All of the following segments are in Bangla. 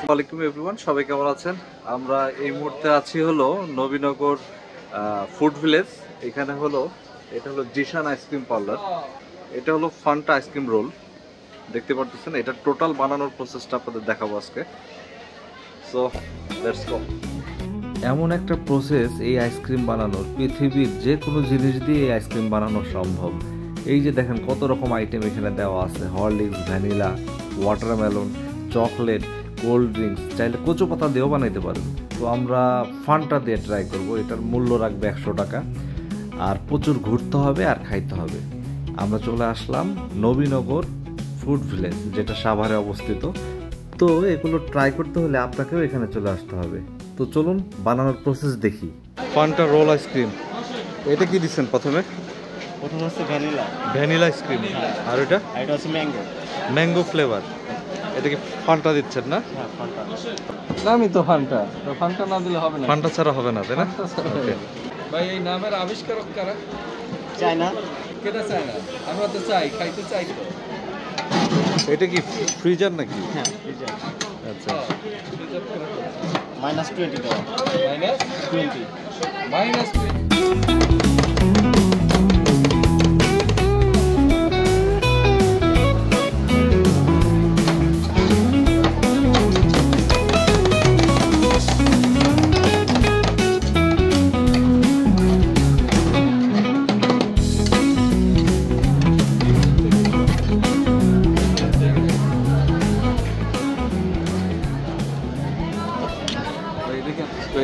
ওয়ালাইকুম এভরিওয়ান, সবাই কেমন আছেন? আমরা এই মুহূর্তে আছি হলো নবীনগর ফুড ভিলেজ। এখানে হলো এটা হলো জিশান আইসক্রিম পার্লার। এটা হলো ফান্টা আইসক্রিম রোল, দেখতে পারতেছেন। এটা টোটাল বানানোর প্রসেসটা আপনাদের দেখাবো আজকে। So let's go. এমন একটা প্রসেস এই আইসক্রিম বানানোর, পৃথিবীর যে কোনো জিনিস দিয়ে এই আইসক্রিম বানানো সম্ভব। এই যে দেখেন কত রকম আইটেম এখানে দেওয়া আছে, Horlicks, vanilla, watermelon, chocolate, cold drinks, চাইলে কচু পাতা দিয়েও বানাইতে পারেন। তো আমরা ফান্টা দিয়ে ট্রাই করব। এটার মূল্য রাখবে 100 টাকা, আর প্রচুর ঘুরতে হবে আর খাইতে হবে। আমরা চলে আসলাম নবীনগর ফুড ভিলেজ, যেটা সাভারে অবস্থিত। তো এগুলো ট্রাই করতে হলে আপনাকেও এখানে চলে আসতে হবে। তো চলুন বানানোর প্রসেস দেখি। ফান্টা রোল আইসক্রিম, এটা কি দিচ্ছেন প্রথমে? প্রথম হচ্ছে ভ্যানিলা ভ্যানিলা আইসক্রিম, আর এটা এটা হচ্ছে ম্যাঙ্গো। Mango flavour. এটা কি ফান্টা দিচ্ছেন না? হ্যাঁ, ফান্টা। নামই তো ফান্টা, তো ফান্টা না দিলে হবে না। ফান্টা ছাড়া হবে না, তাই না? ফান্টা ছাড়া হবে Okay. না। ভাই এই নামের আবিষ্কারক কারা? চাই না? কেটা চায় না? আমরা তো চাই, খাইতে চাই তো। এটা কি ফ্রিজার নাকি? হ্যাঁ, ফ্রিজার। আচ্ছা, -20 টাকা। মাইনাস 20। মাইনাস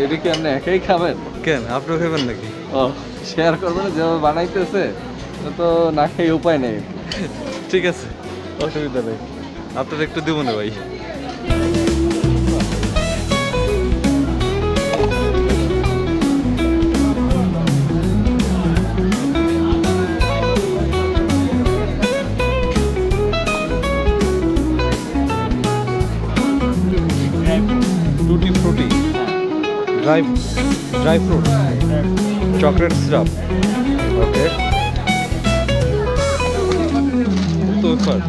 এদিকে আপনি একাই খাবেন? কেন আপনিও খাবেন নাকি? ও, শেয়ার করবেন না, যেভাবে বানাইতেছে তো না খেয়ে উপায় নেই। ঠিক আছে, অসুবিধা নেই। আপনার একটু দিব না ভাই। Tutti frutti, dry fruit, chocolate syrup. Okay, তো ফার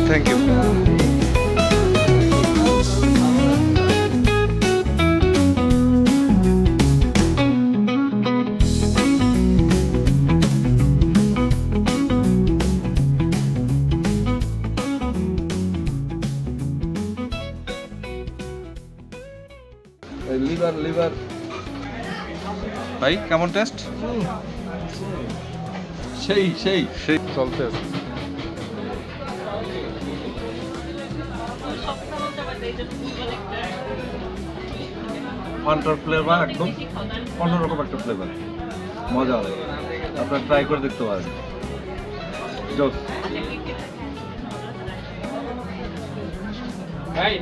থ্যাংক ইউ। লিভার লিভার ভাই কেমন টেস্ট? সেই সেই সেই চলতে। ফান্টার ফ্লেভার একদম অন্যরকম একটা ফ্লেভার, মজা হবে। আপনারা ট্রাই করে দেখতে পারেন। জোস। ভাই